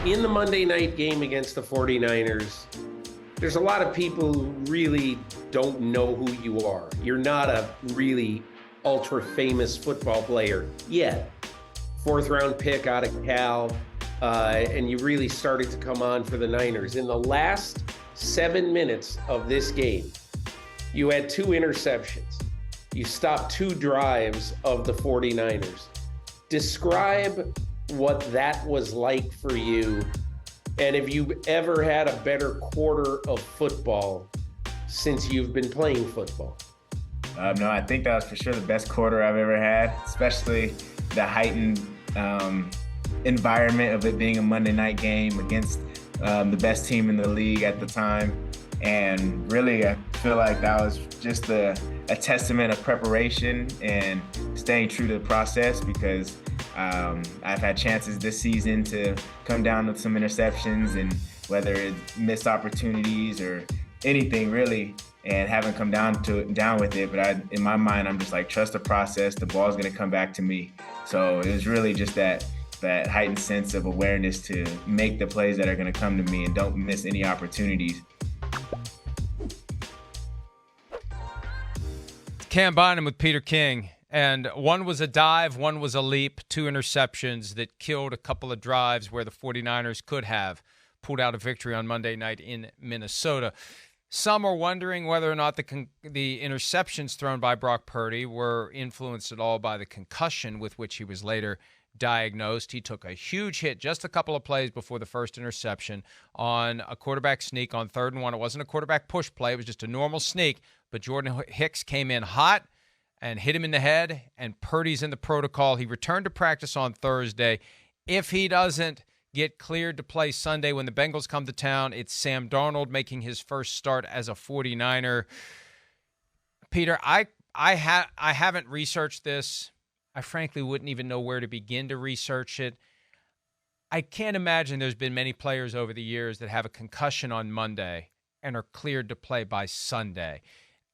In the Monday night game against the 49ers, there's a lot of people who really don't know who you are. You're not a really ultra famous football player yet. Fourth round pick out of Cal, and you really started to come on for the Niners. In the last 7 minutes of this game, you had 2 interceptions. You stopped 2 drives of the 49ers. Describe what that was like for you, and if you've ever had a better quarter of football since you've been playing football. No, I think that was for sure the best quarter I've ever had, especially the heightened environment of it being a Monday night game against the best team in the league at the time. And really, I feel like that was just a testament of preparation and staying true to the process, because I've had chances this season to come down with some interceptions, and whether it's missed opportunities or anything really, and haven't come down with it. But in my mind, I'm just like, trust the process. The ball's going to come back to me. So it was really just that heightened sense of awareness to make the plays that are going to come to me and don't miss any opportunities. Cam Bynum with Peter King, and one was a dive, one was a leap, 2 interceptions that killed a couple of drives where the 49ers could have pulled out a victory on Monday night in Minnesota. Some are wondering whether or not the interceptions thrown by Brock Purdy were influenced at all by the concussion with which he was later diagnosed. He took a huge hit just a couple of plays before the first interception on a quarterback sneak on 3rd and 1. It wasn't a quarterback push play. It was just a normal sneak. But Jordan Hicks came in hot and hit him in the head, and Purdy's in the protocol. He returned to practice on Thursday. If he doesn't get cleared to play Sunday when the Bengals come to town, it's Sam Darnold making his first start as a 49er. Peter, I haven't researched this. I frankly wouldn't even know where to begin to research it. I can't imagine there's been many players over the years that have a concussion on Monday and are cleared to play by Sunday.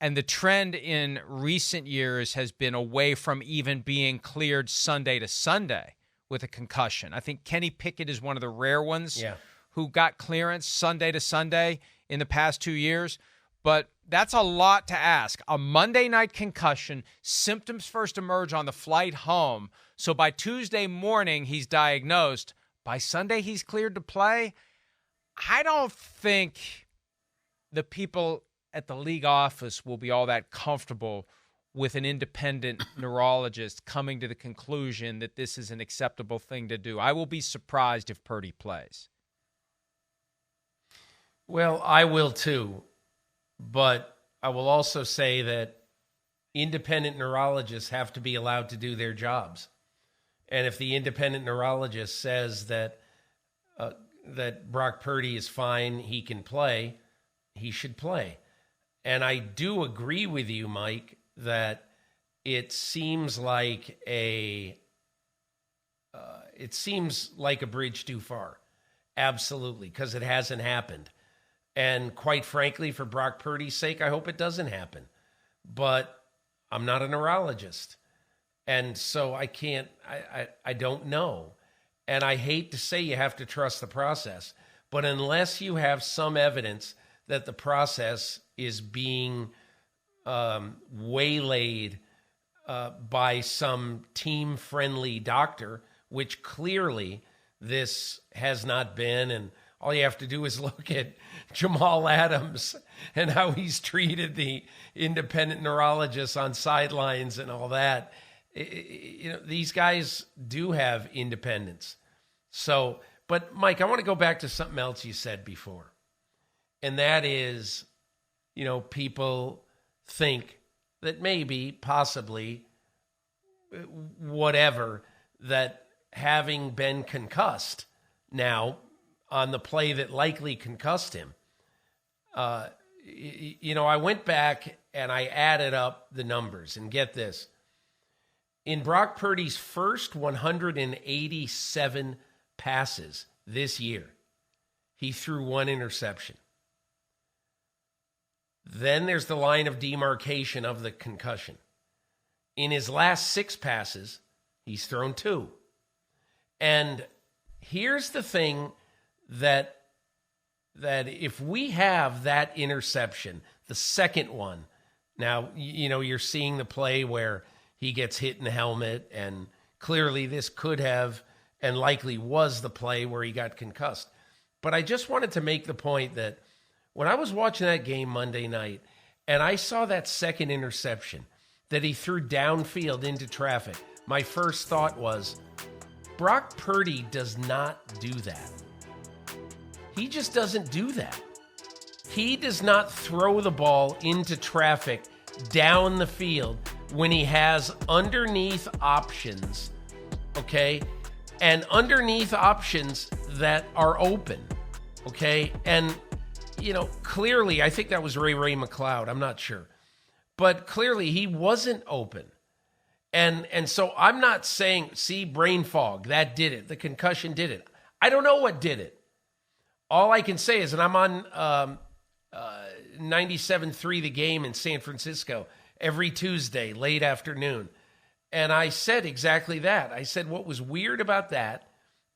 And the trend in recent years has been away from even being cleared Sunday to Sunday with a concussion. I think Kenny Pickett is one of the rare ones who got clearance Sunday to Sunday in the past 2 years. But that's a lot to ask. A Monday night concussion, symptoms first emerge on the flight home. So by Tuesday morning, he's diagnosed. By Sunday, he's cleared to play. I don't think the people at the league office will be all that comfortable with an independent neurologist coming to the conclusion that this is an acceptable thing to do. I will be surprised if Purdy plays. Well, I will too, but I will also say that independent neurologists have to be allowed to do their jobs. And if the independent neurologist says that Brock Purdy is fine, he can play, he should play. And I do agree with you, Mike, that it seems like a bridge too far. Absolutely, because it hasn't happened. And quite frankly, for Brock Purdy's sake, I hope it doesn't happen. But I'm not a neurologist. And so I don't know. And I hate to say you have to trust the process. But unless you have some evidence that the process is being waylaid by some team-friendly doctor, which clearly this has not been, and all you have to do is look at Jamal Adams and how he's treated the independent neurologists on sidelines and all that. These guys do have independence. So, but Mike, I want to go back to something else you said before. And that is, people think that maybe, possibly, whatever, that having been concussed now on the play that likely concussed him, I went back and I added up the numbers, and get this. In Brock Purdy's first 187 passes this year, he threw 1 interception. Then there's the line of demarcation of the concussion. In his last 6 passes, he's thrown 2. And here's the thing that if we have that interception, the second one, now, you're seeing the play where he gets hit in the helmet, and clearly this could have and likely was the play where he got concussed. But I just wanted to make the point that when I was watching that game Monday night and I saw that second interception that he threw downfield into traffic, my first thought was, Brock Purdy does not do that. He just doesn't do that. He does not throw the ball into traffic down the field when he has underneath options, okay? And underneath options that are open, okay? And, clearly, I think that was Ray McLeod. I'm not sure. But clearly, he wasn't open. And so I'm not saying, see, brain fog, that did it. The concussion did it. I don't know what did it. All I can say is, and I'm on 97.3 The Game in San Francisco every Tuesday, late afternoon. And I said exactly that. I said what was weird about that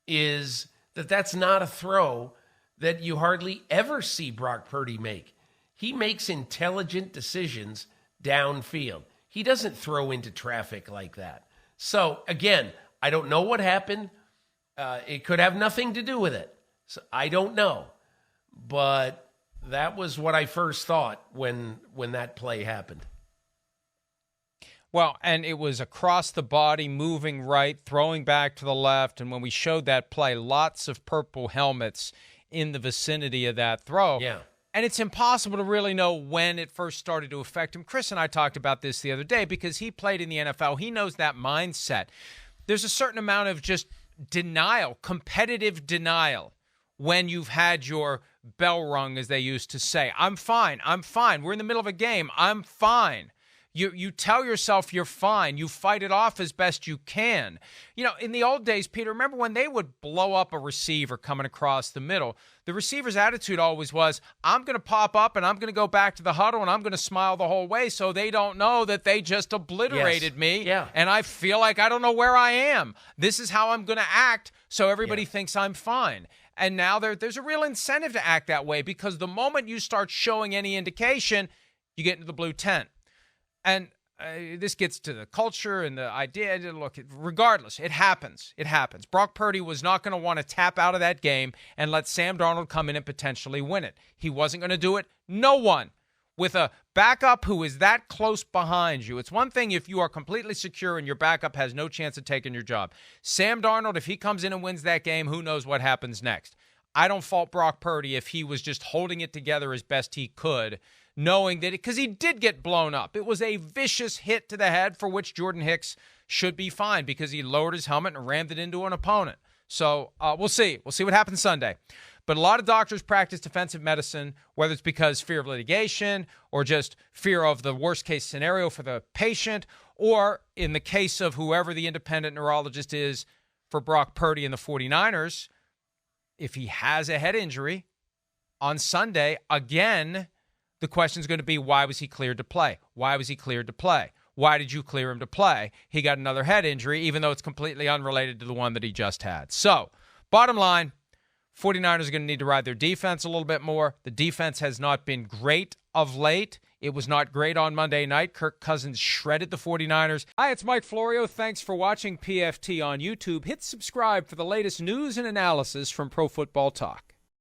is that that's not a throw that you hardly ever see Brock Purdy make. He makes intelligent decisions downfield. He doesn't throw into traffic like that. So, again, I don't know what happened. It could have nothing to do with it. So I don't know. But that was what I first thought when that play happened. Well, and it was across the body, moving right, throwing back to the left. And when we showed that play, lots of purple helmets in the vicinity of that throw. Yeah. And it's impossible to really know when it first started to affect him. Chris and I talked about this the other day because he played in the NFL. He knows that mindset. There's a certain amount of just denial, competitive denial, when you've had your bell rung, as they used to say. I'm fine. We're in the middle of a game. I'm fine. You tell yourself you're fine. You fight it off as best you can. In the old days, Peter, remember when they would blow up a receiver coming across the middle? The receiver's attitude always was, I'm going to pop up and I'm going to go back to the huddle and I'm going to smile the whole way so they don't know that they just obliterated me. Yeah. And I feel like I don't know where I am. This is how I'm going to act so everybody thinks I'm fine. And now there's a real incentive to act that way because the moment you start showing any indication, you get into the blue tent. And this gets to the culture and the idea. Look, regardless, it happens. It happens. Brock Purdy was not going to want to tap out of that game and let Sam Darnold come in and potentially win it. He wasn't going to do it. No one with a backup who is that close behind you. It's one thing if you are completely secure and your backup has no chance of taking your job. Sam Darnold, if he comes in and wins that game, who knows what happens next? I don't fault Brock Purdy if he was just holding it together as best he could, knowing that because he did get blown up. It was a vicious hit to the head for which Jordan Hicks should be fined because he lowered his helmet and rammed it into an opponent. So we'll see. We'll see what happens Sunday. But a lot of doctors practice defensive medicine, whether it's because fear of litigation or just fear of the worst case scenario for the patient, or in the case of whoever the independent neurologist is for Brock Purdy and the 49ers, if he has a head injury on Sunday, again, the question is going to be, why was he cleared to play? Why was he cleared to play? Why did you clear him to play? He got another head injury, even though it's completely unrelated to the one that he just had. So, bottom line, 49ers are going to need to ride their defense a little bit more. The defense has not been great of late. It was not great on Monday night. Kirk Cousins shredded the 49ers. Hi, it's Mike Florio. Thanks for watching PFT on YouTube. Hit subscribe for the latest news and analysis from Pro Football Talk.